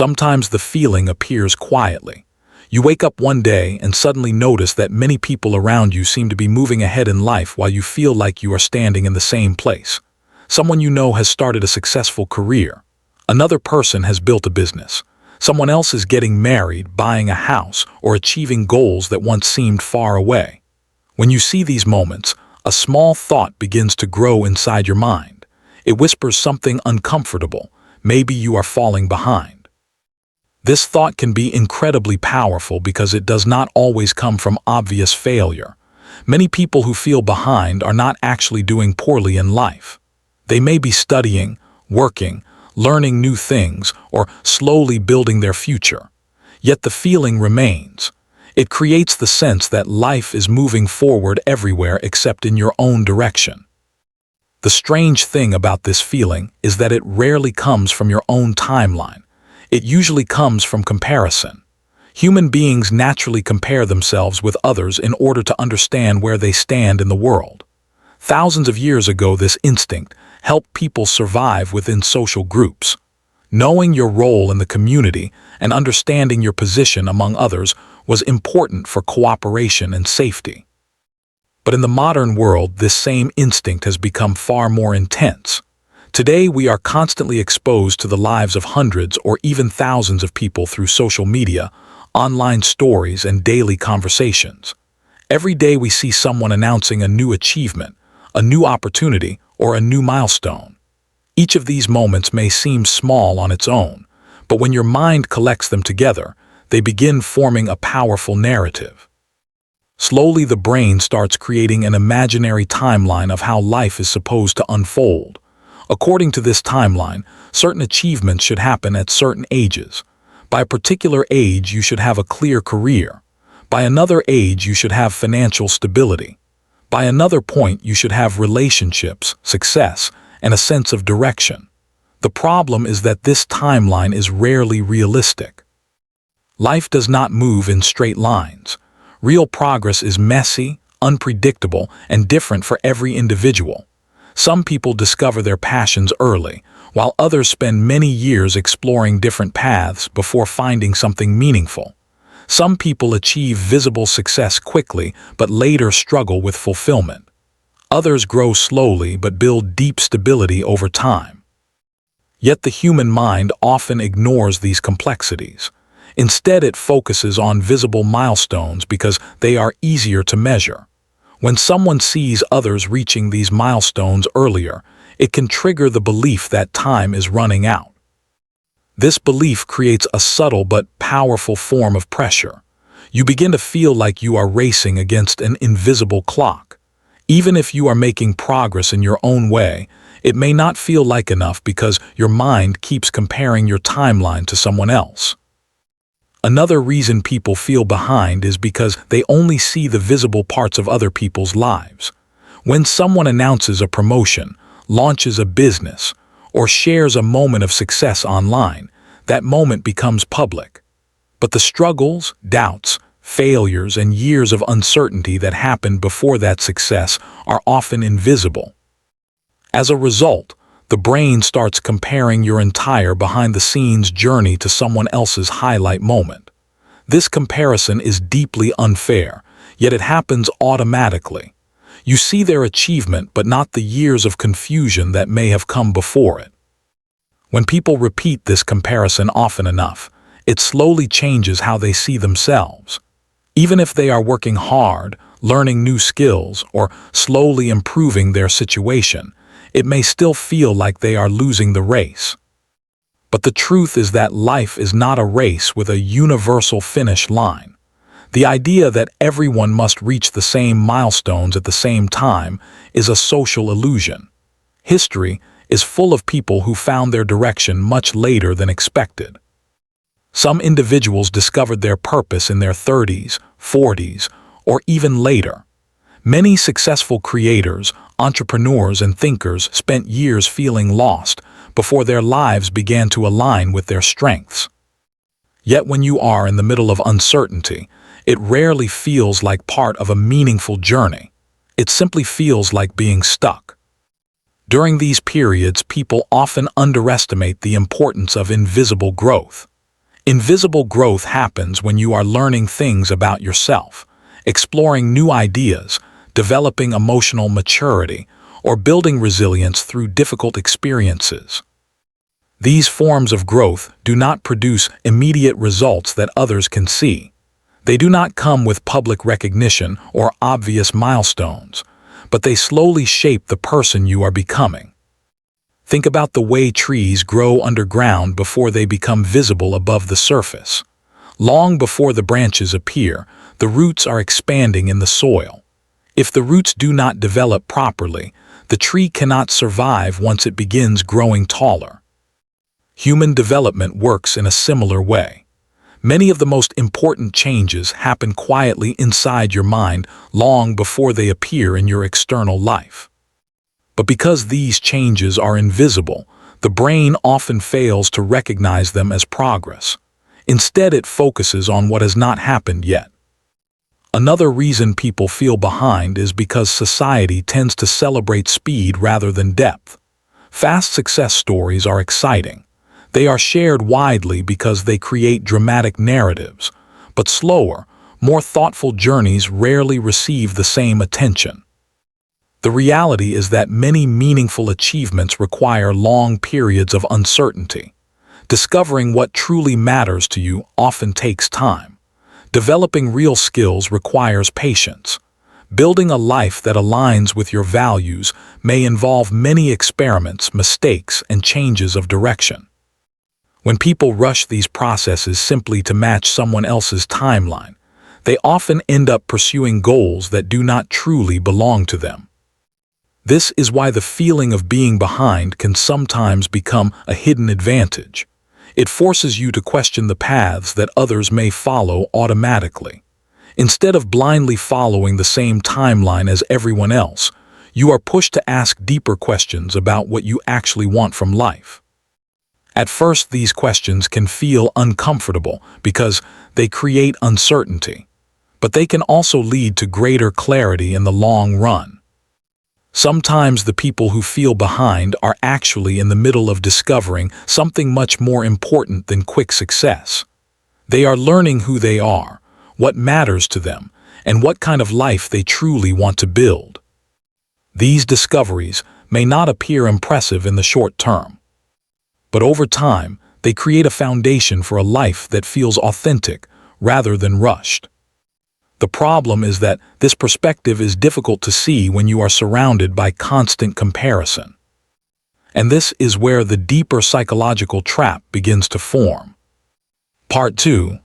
Sometimes the feeling appears quietly. You wake up one day and suddenly notice that many people around you seem to be moving ahead in life while you feel like you are standing in the same place. Someone you know has started a successful career. Another person has built a business. Someone else is getting married, buying a house, or achieving goals that once seemed far away. When you see these moments, a small thought begins to grow inside your mind. It whispers something uncomfortable. Maybe you are falling behind. This thought can be incredibly powerful because it does not always come from obvious failure. Many people who feel behind are not actually doing poorly in life. They may be studying, working, learning new things, or slowly building their future. Yet the feeling remains. It creates the sense that life is moving forward everywhere except in your own direction. The strange thing about this feeling is that it rarely comes from your own timeline. It usually comes from comparison. Human beings naturally compare themselves with others in order to understand where they stand in the world. Thousands of years ago, this instinct helped people survive within social groups. Knowing your role in the community and understanding your position among others was important for cooperation and safety. But in the modern world, this same instinct has become far more intense. Today, we are constantly exposed to the lives of hundreds or even thousands of people through social media, online stories, and daily conversations. Every day we see someone announcing a new achievement, a new opportunity, or a new milestone. Each of these moments may seem small on its own, but when your mind collects them together, they begin forming a powerful narrative. Slowly, the brain starts creating an imaginary timeline of how life is supposed to unfold. According to this timeline, certain achievements should happen at certain ages. By a particular age, you should have a clear career. By another age, you should have financial stability. By another point, you should have relationships, success, and a sense of direction. The problem is that this timeline is rarely realistic. Life does not move in straight lines. Real progress is messy, unpredictable, and different for every individual. Some people discover their passions early, while others spend many years exploring different paths before finding something meaningful. Some people achieve visible success quickly, but later struggle with fulfillment. Others grow slowly but build deep stability over time. Yet the human mind often ignores these complexities. Instead, it focuses on visible milestones because they are easier to measure. When someone sees others reaching these milestones earlier, it can trigger the belief that time is running out. This belief creates a subtle but powerful form of pressure. You begin to feel like you are racing against an invisible clock. Even if you are making progress in your own way, it may not feel like enough because your mind keeps comparing your timeline to someone else. Another reason people feel behind is because they only see the visible parts of other people's lives. When someone announces a promotion, launches a business, or shares a moment of success online, that moment becomes public. But the struggles, doubts, failures, and years of uncertainty that happened before that success are often invisible. As a result, the brain starts comparing your entire behind-the-scenes journey to someone else's highlight moment. This comparison is deeply unfair, yet it happens automatically. You see their achievement but not the years of confusion that may have come before it. When people repeat this comparison often enough, it slowly changes how they see themselves. Even if they are working hard, learning new skills, or slowly improving their situation, it may still feel like they are losing the race. But the truth is that life is not a race with a universal finish line. The idea that everyone must reach the same milestones at the same time is a social illusion. History is full of people who found their direction much later than expected. Some individuals discovered their purpose in their 30s, 40s, or even later. Many successful creators, entrepreneurs, and thinkers spent years feeling lost before their lives began to align with their strengths. Yet when you are in the middle of uncertainty, it rarely feels like part of a meaningful journey. It simply feels like being stuck. During these periods, people often underestimate the importance of invisible growth. Invisible growth happens when you are learning things about yourself, exploring new ideas, developing emotional maturity, or building resilience through difficult experiences. These forms of growth do not produce immediate results that others can see. They do not come with public recognition or obvious milestones, but they slowly shape the person you are becoming. Think about the way trees grow underground before they become visible above the surface. Long before the branches appear, the roots are expanding in the soil. If the roots do not develop properly, the tree cannot survive once it begins growing taller. Human development works in a similar way. Many of the most important changes happen quietly inside your mind long before they appear in your external life. But because these changes are invisible, the brain often fails to recognize them as progress. Instead, it focuses on what has not happened yet. Another reason people feel behind is because society tends to celebrate speed rather than depth. Fast success stories are exciting. They are shared widely because they create dramatic narratives, but slower, more thoughtful journeys rarely receive the same attention. The reality is that many meaningful achievements require long periods of uncertainty. Discovering what truly matters to you often takes time. Developing real skills requires patience. Building a life that aligns with your values may involve many experiments, mistakes, and changes of direction. When people rush these processes simply to match someone else's timeline, they often end up pursuing goals that do not truly belong to them. This is why the feeling of being behind can sometimes become a hidden advantage. It forces you to question the paths that others may follow automatically. Instead of blindly following the same timeline as everyone else, you are pushed to ask deeper questions about what you actually want from life. At first, these questions can feel uncomfortable because they create uncertainty, but they can also lead to greater clarity in the long run. Sometimes the people who feel behind are actually in the middle of discovering something much more important than quick success. They are learning who they are, what matters to them, and what kind of life they truly want to build. These discoveries may not appear impressive in the short term, but over time, they create a foundation for a life that feels authentic rather than rushed. The problem is that this perspective is difficult to see when you are surrounded by constant comparison. And this is where the deeper psychological trap begins to form. Part 2.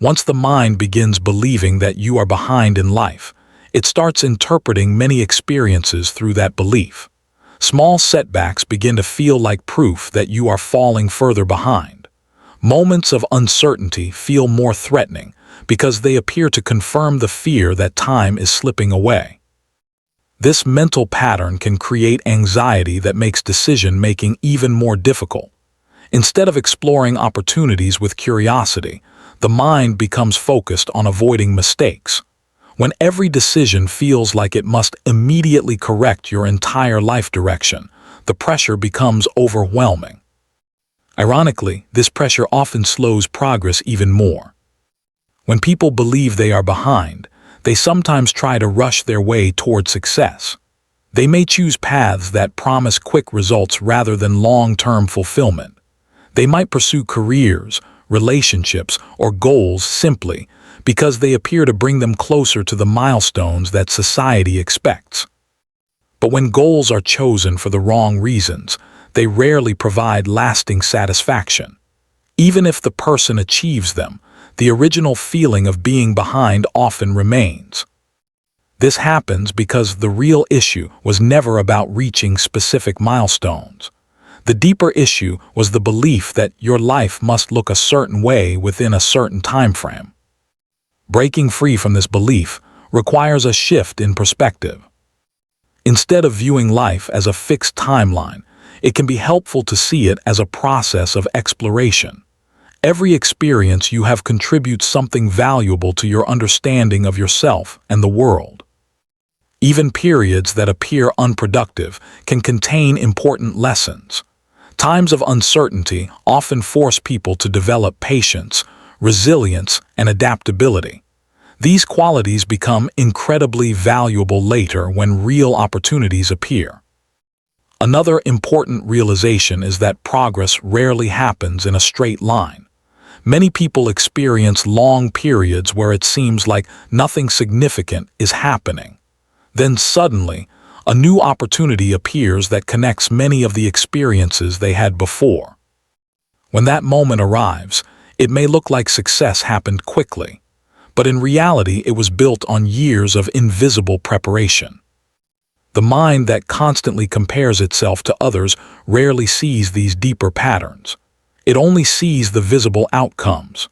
Once the mind begins believing that you are behind in life, it starts interpreting many experiences through that belief. Small setbacks begin to feel like proof that you are falling further behind. Moments of uncertainty feel more threatening because they appear to confirm the fear that time is slipping away. This mental pattern can create anxiety that makes decision-making even more difficult. Instead of exploring opportunities with curiosity, the mind becomes focused on avoiding mistakes. When every decision feels like it must immediately correct your entire life direction, the pressure becomes overwhelming. Ironically, this pressure often slows progress even more. When people believe they are behind, they sometimes try to rush their way toward success. They may choose paths that promise quick results rather than long-term fulfillment. They might pursue careers, relationships, or goals simply because they appear to bring them closer to the milestones that society expects. But when goals are chosen for the wrong reasons, they rarely provide lasting satisfaction. Even if the person achieves them, the original feeling of being behind often remains. This happens because the real issue was never about reaching specific milestones. The deeper issue was the belief that your life must look a certain way within a certain time frame. Breaking free from this belief requires a shift in perspective. Instead of viewing life as a fixed timeline, it can be helpful to see it as a process of exploration. Every experience you have contributes something valuable to your understanding of yourself and the world. Even periods that appear unproductive can contain important lessons. Times of uncertainty often force people to develop patience, resilience, and adaptability. These qualities become incredibly valuable later when real opportunities appear. Another important realization is that progress rarely happens in a straight line. Many people experience long periods where it seems like nothing significant is happening. Then suddenly, a new opportunity appears that connects many of the experiences they had before. When that moment arrives, it may look like success happened quickly, but in reality it was built on years of invisible preparation. The mind that constantly compares itself to others rarely sees these deeper patterns. It only sees the visible outcomes.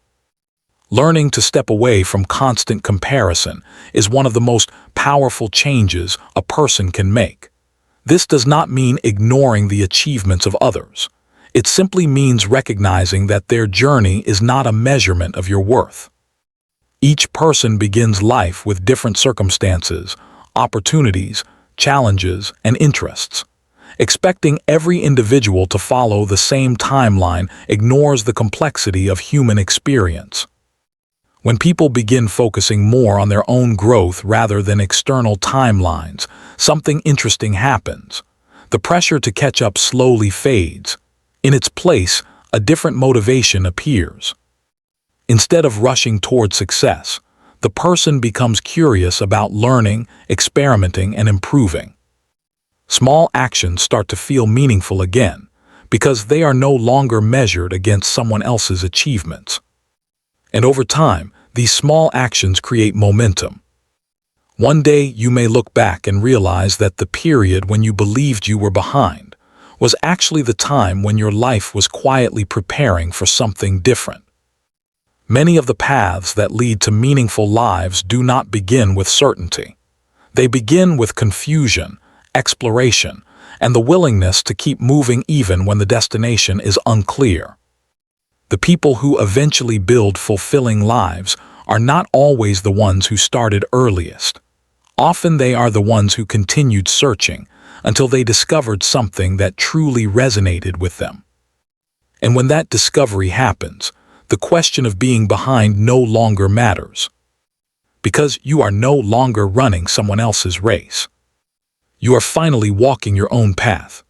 Learning to step away from constant comparison is one of the most powerful changes a person can make. This does not mean ignoring the achievements of others. It simply means recognizing that their journey is not a measurement of your worth. Each person begins life with different circumstances, opportunities, challenges, and interests. Expecting every individual to follow the same timeline ignores the complexity of human experience. When people begin focusing more on their own growth rather than external timelines, something interesting happens. The pressure to catch up slowly fades. In its place, a different motivation appears. Instead of rushing toward success, the person becomes curious about learning, experimenting, and improving. Small actions start to feel meaningful again because they are no longer measured against someone else's achievements. And over time, these small actions create momentum. One day you may look back and realize that the period when you believed you were behind was actually the time when your life was quietly preparing for something different. Many of the paths that lead to meaningful lives do not begin with certainty. They begin with confusion, exploration, and the willingness to keep moving even when the destination is unclear. The people who eventually build fulfilling lives are not always the ones who started earliest. Often they are the ones who continued searching until they discovered something that truly resonated with them. And when that discovery happens, the question of being behind no longer matters. Because you are no longer running someone else's race. You are finally walking your own path.